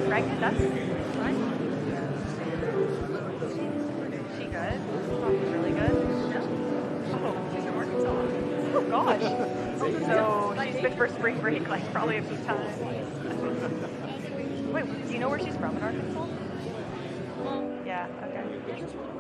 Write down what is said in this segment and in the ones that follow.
Pregnant? That's fine. She good? Probably really good. Oh, she's in Arkansas. Oh gosh. So she's been for spring break like probably a few times. Wait, do you know where she's from in Arkansas? Yeah, okay.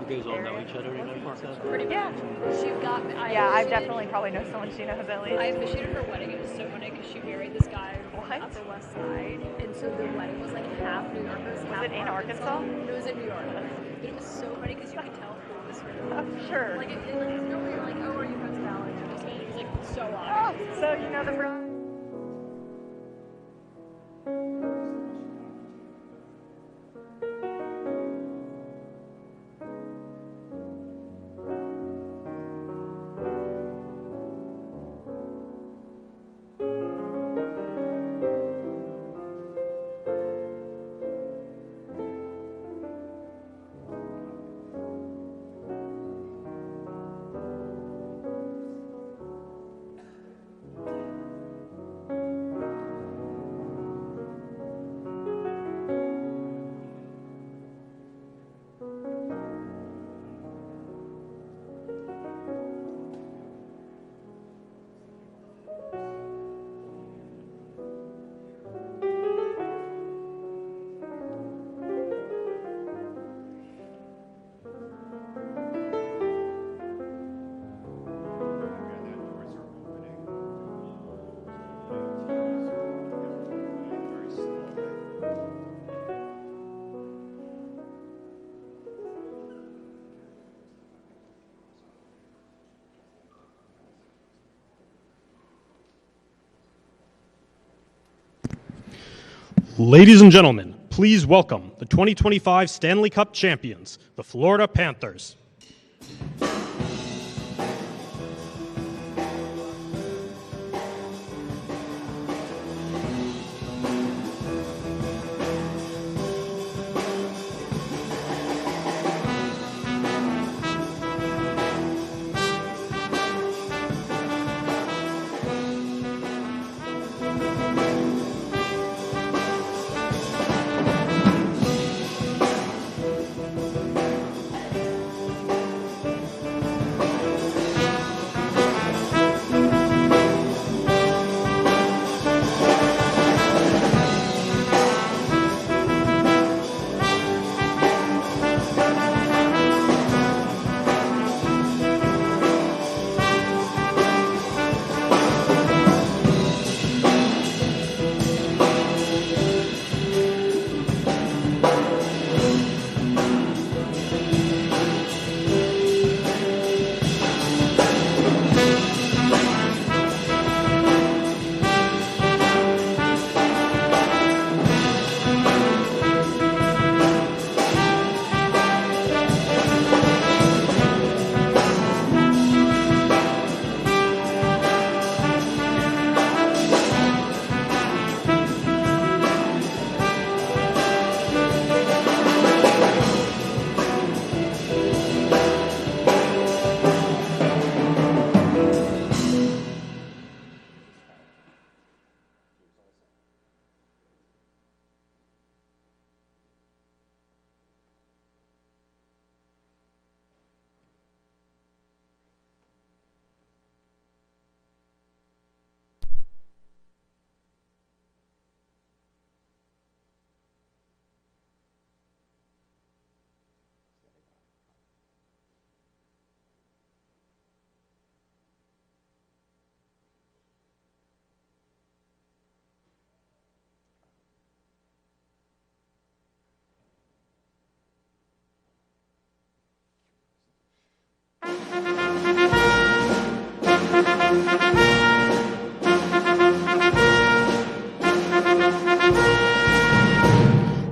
You guys all know each other in Arkansas? Pretty much. She got. I definitely probably know someone she knows at least. I officiated her wedding. It was so funny because she married this guy from the Upper West Side, and so the wedding was like half New Yorkers, half Was it in Arkansas? It was in New York. But it was so funny because you could tell who was her. Oh, sure. Like, normally you're like, oh, are you friends with Alex? It was like so Oh, obvious. so you know the bride. Ladies and gentlemen, please welcome the 2025 Stanley Cup champions, the Florida Panthers.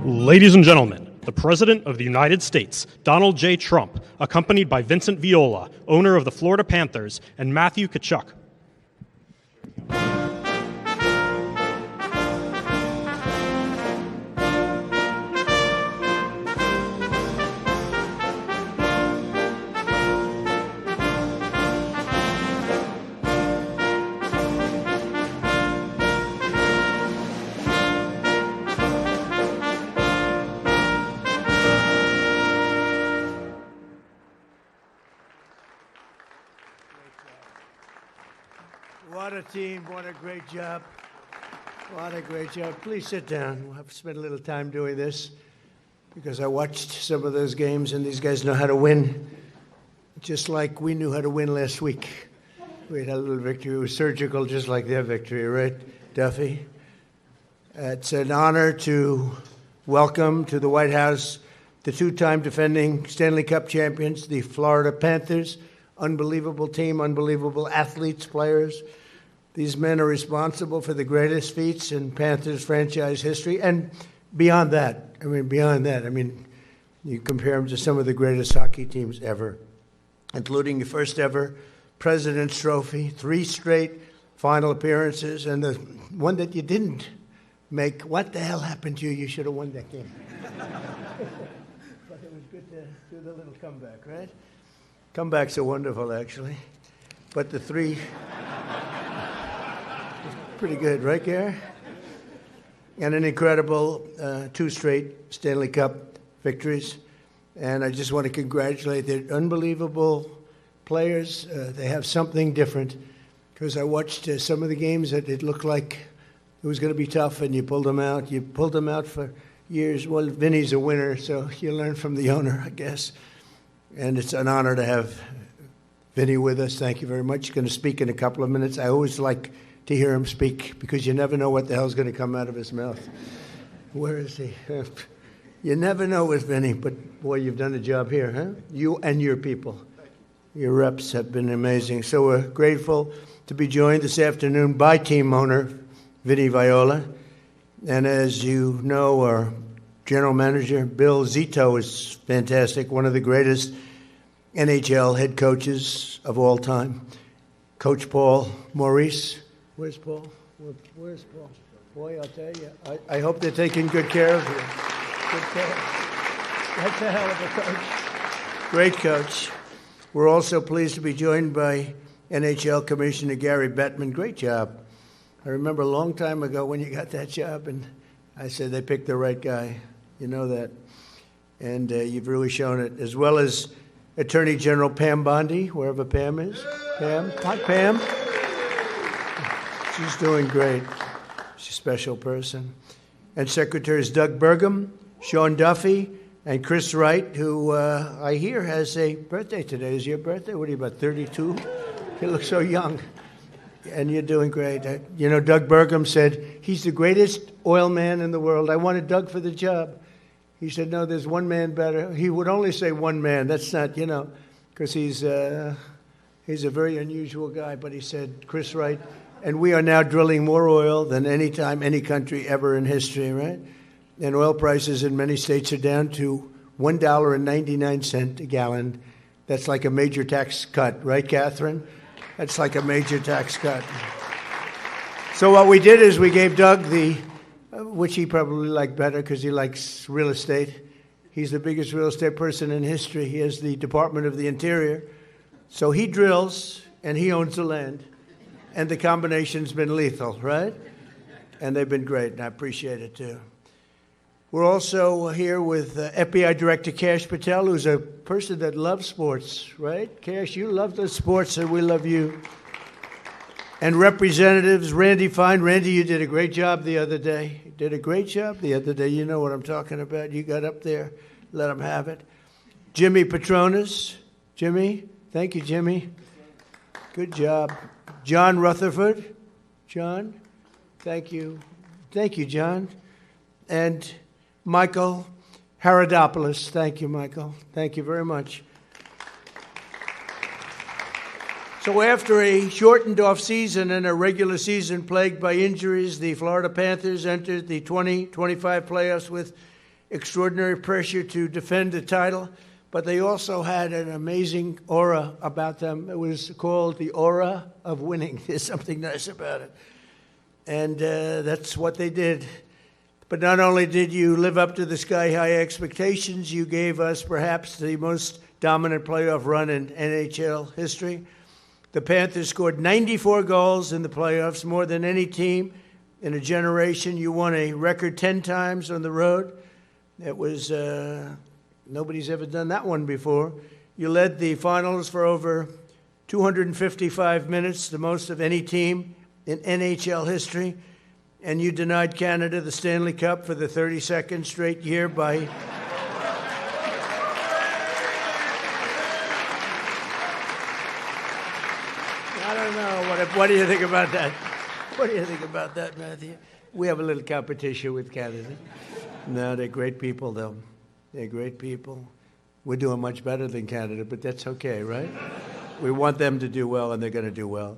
Ladies and gentlemen, the President of the United States, Donald J. Trump, accompanied by Vincent Viola, owner of the Florida Panthers, and Matthew Tkachuk. What a team. What a great job. What a great job. Please sit down. I've spent a little time doing this because I watched some of those games, and these guys know how to win, just like we knew how to win last week. We had a little victory. It was surgical, just like their victory, right, Duffy? It's an honor to welcome to the White House the two-time defending Stanley Cup champions, the Florida Panthers. Unbelievable team, unbelievable athletes, players. These men are responsible for the greatest feats in Panthers franchise history. And beyond that, you compare them to some of the greatest hockey teams ever, including the first ever President's Trophy, 3 straight final appearances, and the one that you didn't make. What the hell happened to you? You should have won that game. But it was good to do the little comeback, right? Comebacks are wonderful, actually. But the 3... pretty good, right, Gary? And an incredible 2 straight Stanley Cup victories. And I just want to congratulate the unbelievable players. They have something different, because I watched some of the games that it looked like it was going to be tough, and you pulled them out. You pulled them out for years. Well, Vinny's a winner, so you learn from the owner, I guess. And it's an honor to have Vinny with us. Thank you very much. He's going to speak in a couple of minutes. I always like to hear him speak, because you never know what the hell's going to come out of his mouth. Where is he? You never know with Vinny, but boy, you've done a job here, huh? You and your people. Your reps have been amazing. So we're grateful to be joined this afternoon by team owner Vinny Viola. And as you know, our general manager, Bill Zito, is fantastic, one of the greatest NHL head coaches of all time. Coach Paul Maurice. Where's Paul? Where's Paul? Boy, I'll tell you, I hope they're taking good care of you. Good care. That's a hell of a coach. Great coach. We're also pleased to be joined by NHL Commissioner Gary Bettman. Great job. I remember a long time ago when you got that job, and I said they picked the right guy. You know that. And you've really shown it. As well as Attorney General Pam Bondi, wherever Pam is. Pam. Hi, Pam. She's doing great. She's a special person. And Secretaries Doug Burgum, Sean Duffy, and Chris Wright, who I hear has a birthday today. Is your birthday? What are you, about 32? You look so young. And you're doing great. You know, Doug Burgum said he's the greatest oil man in the world. I wanted Doug for the job. He said, no, there's one man better. He would only say one man. That's not, because he's a very unusual guy. But he said, Chris Wright. And we are now drilling more oil than any time, any country ever in history, right? And oil prices in many states are down to $1.99 a gallon. That's like a major tax cut, right, Catherine? That's like a major tax cut. So what we did is we gave Doug which he probably liked better because he likes real estate. He's the biggest real estate person in history. He has the Department of the Interior. So he drills and he owns the land. And the combination's been lethal, right? And they've been great, and I appreciate it, too. We're also here with FBI Director Kash Patel, who's a person that loves sports, right? Kash, you love the sports, and we love you. And Representatives Randy Fine. Randy, you did a great job the other day. You did a great job the other day. You know what I'm talking about. You got up there. Let them have it. Jimmy Petronas. Jimmy. Thank you, Jimmy. Good job. John Rutherford. John, thank you. Thank you, John. And Michael Haradopoulos. Thank you, Michael. Thank you very much. So after a shortened off-season and a regular season plagued by injuries, the Florida Panthers entered the 2025 playoffs with extraordinary pressure to defend the title. But they also had an amazing aura about them. It was called the aura of winning. There's something nice about it. And that's what they did. But not only did you live up to the sky-high expectations, you gave us perhaps the most dominant playoff run in NHL history. The Panthers scored 94 goals in the playoffs, more than any team in a generation. You won a record 10 times on the road. It was... nobody's ever done that one before. You led the finals for over 255 minutes, the most of any team in NHL history. And you denied Canada the Stanley Cup for the 32nd straight year by... I don't know. What do you think about that? What do you think about that, Matthew? We have a little competition with Canada. No, they're great people, though. They're great people. We're doing much better than Canada, but that's okay, right? We want them to do well, and they're going to do well.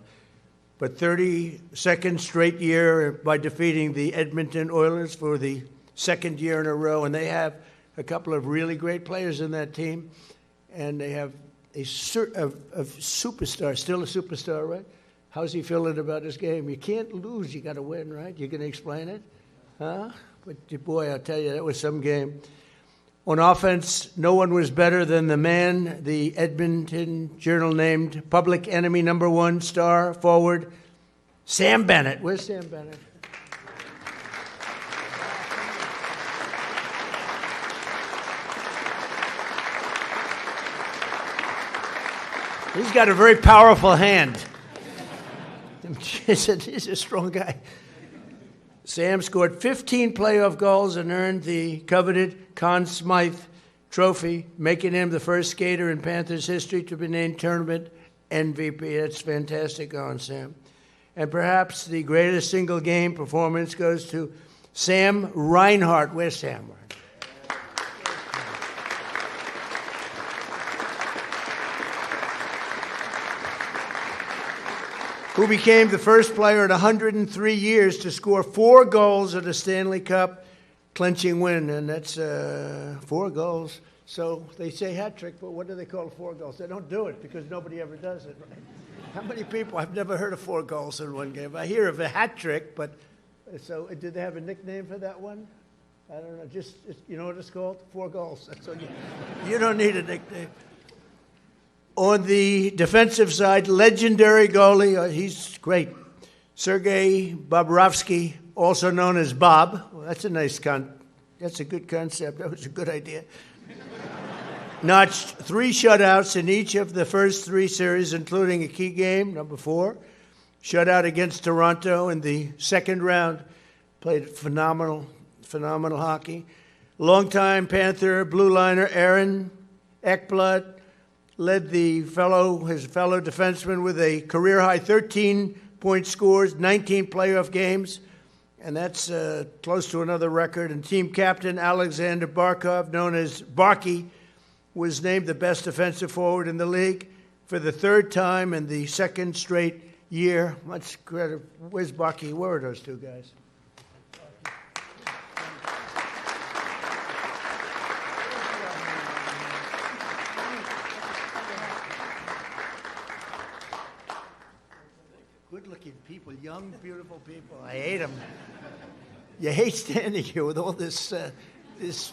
But 32nd straight year by defeating the Edmonton Oilers for the second year in a row, and they have a couple of really great players in that team, and they have a superstar, still a superstar, right? How's he feeling about his game? You can't lose, you got to win, right? You going to explain it? Huh? But boy, I'll tell you, that was some game. On offense, no one was better than the man the Edmonton Journal named public enemy #1 star forward, Sam Bennett. Where's Sam Bennett? He's got a very powerful hand. He's a strong guy. Sam scored 15 playoff goals and earned the coveted Conn Smythe Trophy, making him the first skater in Panthers history to be named tournament MVP. That's fantastic on Sam. And perhaps the greatest single game performance goes to Sam Reinhart. Where's Sam? Who became the first player in 103 years to score 4 goals at a Stanley Cup clinching win. And that's 4 goals. So they say hat trick, but what do they call 4 goals? They don't do it because nobody ever does it. Right? How many people? I've never heard of 4 goals in one game. I hear of a hat trick, but so did they have a nickname for that one? I don't know. Just, you know what it's called? 4 goals. That's what you don't need a nickname. On the defensive side, legendary goalie, he's great, Sergei Bobrovsky, also known as Bob. Well, that's a good concept. That was a good idea. Notched 3 shutouts in each of the first 3 series, including a key game, #4. Shutout against Toronto in the second round. Played phenomenal hockey. Longtime Panther blue liner Aaron Ekblad led his fellow defenseman with a career-high 13-point scores, 19 playoff games, and that's close to another record. And team captain Alexander Barkov, known as Barky, was named the best defensive forward in the league for the 3rd time in the 2nd straight year. Much credit. Where's Barky? Where are those 2 guys? Good-looking people, young, beautiful people. I hate them. You hate standing here with all this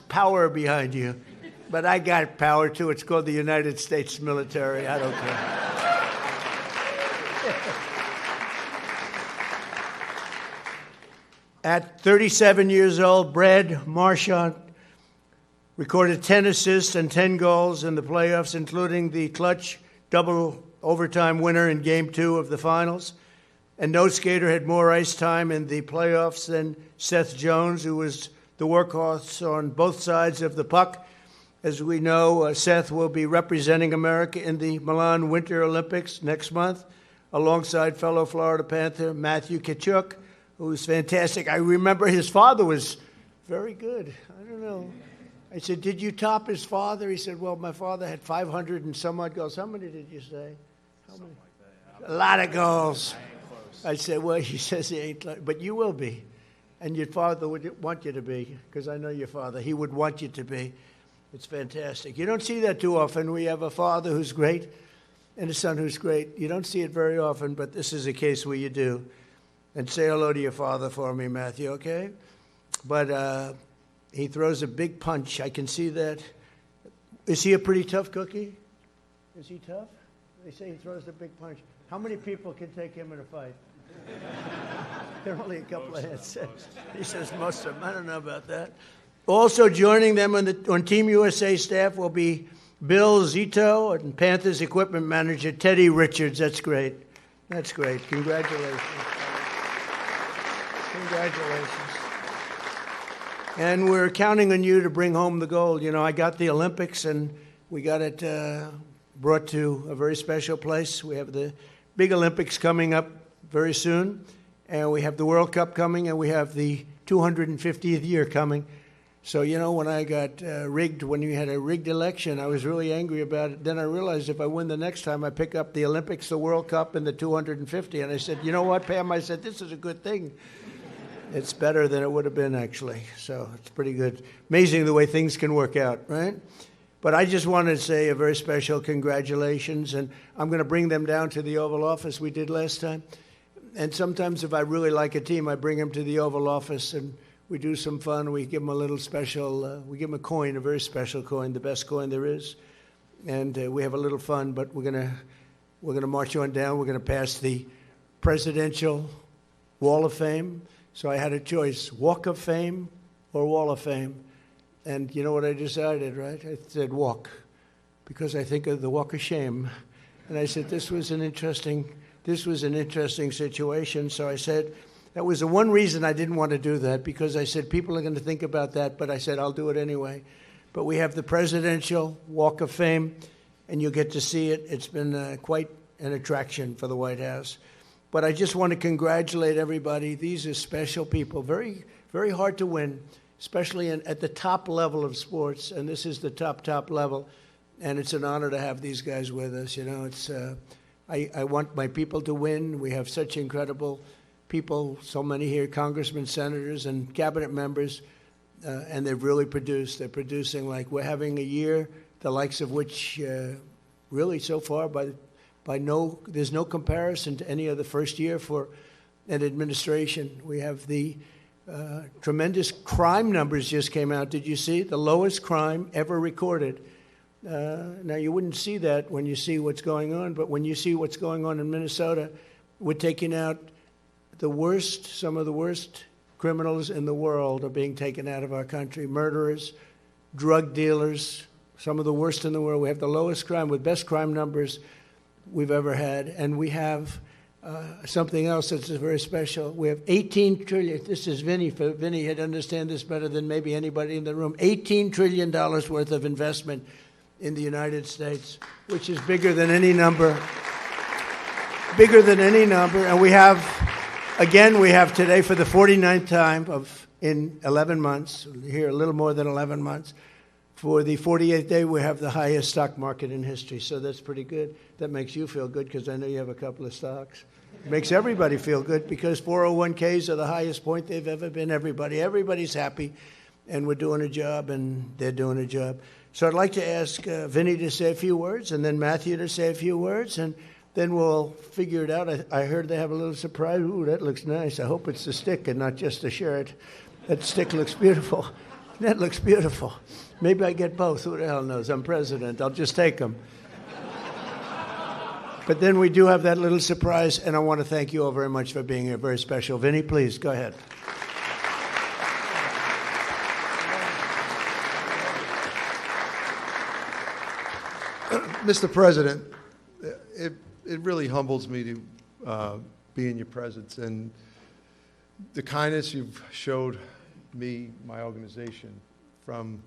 power behind you. But I got power, too. It's called the United States military. I don't care. At 37 years old, Brad Marchand recorded 10 assists and 10 goals in the playoffs, including the clutch double overtime winner in Game 2 of the finals. And no skater had more ice time in the playoffs than Seth Jones, who was the workhorse on both sides of the puck. As we know, Seth will be representing America in the Milan Winter Olympics next month, alongside fellow Florida Panther Matthew Tkachuk, who's fantastic. I remember his father was very good. I don't know. I said, did you top his father? He said, well, my father had 500 and some odd goals. How many did you say? How many? Like that. A lot of goals. I said, well, he says he ain't, but you will be. And your father would want you to be, because I know your father. He would want you to be. It's fantastic. You don't see that too often. We have a father who's great and a son who's great. You don't see it very often, but this is a case where you do. And say hello to your father for me, Matthew, okay? But he throws a big punch. I can see that. Is he a pretty tough cookie? Is he tough? They say he throws a big punch. How many people can take him in a fight? There are only a couple of heads. He says most of them. I don't know about that. Also joining them on Team USA staff will be Bill Zito, and Panthers equipment manager Teddy Richards. That's great. That's great. Congratulations. Congratulations. And we're counting on you to bring home the gold. You know, I got the Olympics, and we got it brought to a very special place. We have the big Olympics coming up very soon, and we have the World Cup coming, and we have the 250th year coming. So, you know, when I got rigged, when you had a rigged election, I was really angry about it. Then I realized if I win the next time, I pick up the Olympics, the World Cup, and the 250. And I said, you know what, Pam? I said, this is a good thing. It's better than it would have been, actually. So it's pretty good. Amazing the way things can work out, right? But I just wanted to say a very special congratulations. And I'm going to bring them down to the Oval Office we did last time. And sometimes if I really like a team, I bring them to the Oval Office and we do some fun. We give them a little special, we give them a coin, a very special coin, the best coin there is. And we have a little fun, but we're gonna march on down. We're going to pass the Presidential Wall of Fame. So I had a choice, Walk of Fame or Wall of Fame. And you know what I decided, right? I said walk, because I think of the Walk of Shame. And I said this was an interesting situation. So I said, that was the one reason I didn't want to do that, because I said people are going to think about that, but I said I'll do it anyway. But we have the Presidential Walk of Fame, and you'll get to see it. It's been quite an attraction for the White House. But I just want to congratulate everybody. These are special people, very, very hard to win, especially at the top level of sports, and this is the top level, and it's an honor to have these guys with us. You know, it's I want my people to win. We have such incredible people, so many here, congressmen, senators, and cabinet members, and they've really produced. They're producing like we're having a year, the likes of which really so far there's no comparison to any other first year for an administration. We have the tremendous crime numbers just came out. Did you see? The lowest crime ever recorded. Now, you wouldn't see that when you see what's going on, but when you see what's going on in Minnesota, we're taking out some of the worst criminals in the world are being taken out of our country. Murderers, drug dealers, some of the worst in the world. We have the lowest crime with best crime numbers we've ever had. And we have something else that's very special. We have $18 trillion. This is Vinny. Vinny had understand this better than maybe anybody in the room. $18 trillion worth of investment in the United States, which is bigger than any number. Bigger than any number. And we have today for the 49th time in 11 months, here a little more than 11 months, for the 48th day, we have the highest stock market in history. So that's pretty good. That makes you feel good because I know you have a couple of stocks. It makes everybody feel good because 401ks are the highest point they've ever been. Everybody's happy, and we're doing a job, and they're doing a job. So I'd like to ask Vinny to say a few words, and then Matthew to say a few words, and then we'll figure it out. I heard they have a little surprise. Ooh, that looks nice. I hope it's the stick and not just the shirt. That stick looks beautiful. That looks beautiful. Maybe I get both. Who the hell knows? I'm president. I'll just take them. But then we do have that little surprise, and I want to thank you all very much for being here. Very special. Vinny, please, go ahead. Mr. President, it really humbles me to be in your presence, and the kindness you've showed me, my organization, from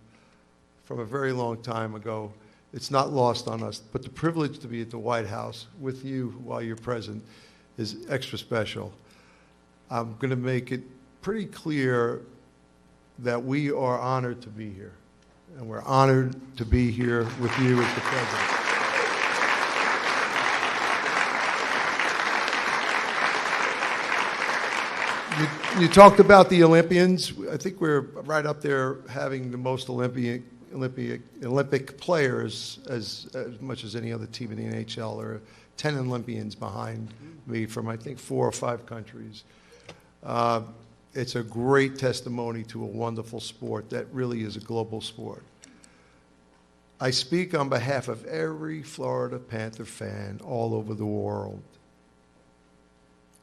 a very long time ago, it's not lost on us. But the privilege to be at the White House with you while you're present is extra special. I'm going to make it pretty clear that we are honored to be here, and we're honored to be here with you as the president. You talked about the Olympians. I think we're right up there having the most Olympic players as much as any other team in the NHL. There are 10 Olympians behind me from, I think, 4 or 5 countries. It's a great testimony to a wonderful sport that really is a global sport. I speak on behalf of every Florida Panther fan all over the world.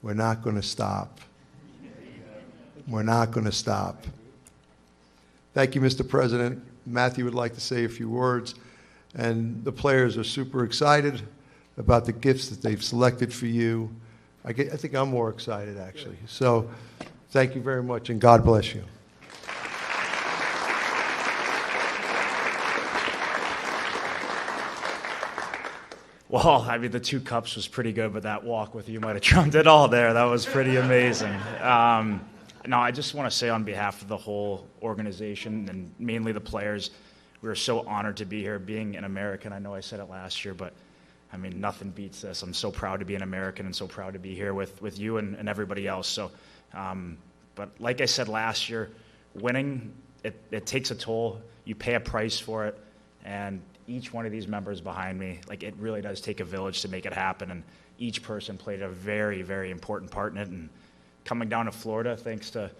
We're not going to stop. We're not going to stop. Thank you, Mr. President. Matthew would like to say a few words. And the players are super excited about the gifts that they've selected for you. I think I'm more excited, actually. So thank you very much, and God bless you. Well, I mean, the 2 cups was pretty good, but that walk with you might have trumped it all there. That was pretty amazing. No, I just want to say on behalf of the whole organization and mainly the players, we are so honored to be here. Being an American, I know I said it last year, but I mean, nothing beats this. I'm so proud to be an American and so proud to be here with you and everybody else. So, but like I said last year, winning, it takes a toll. You pay a price for it, and each one of these members behind me, like, it really does take a village to make it happen, and each person played a very, very important part in it. And coming down to Florida, thanks to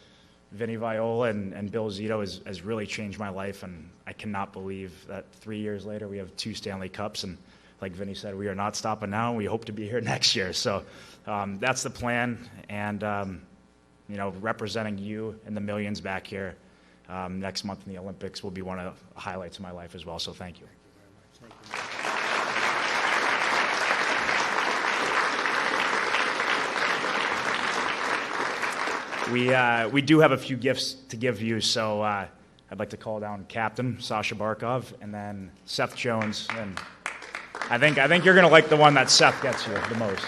Vinny Viola and Bill Zito, has really changed my life, and I cannot believe that 3 years later we have 2 Stanley Cups, and like Vinny said, we are not stopping now, and we hope to be here next year. So that's the plan, and you know, representing you and the millions back here next month in the Olympics will be one of the highlights of my life as well, so thank you. We do have a few gifts to give you, so I'd like to call down Captain Sasha Barkov and then Seth Jones, and I think you're going to like the one that Seth gets you the most.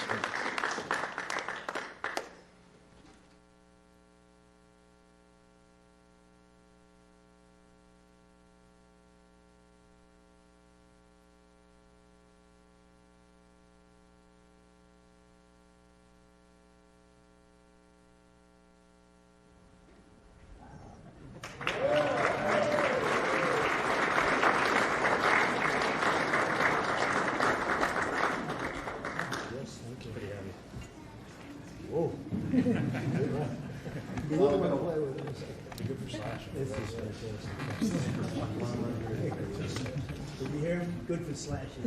Did you hear him? Good for slashing.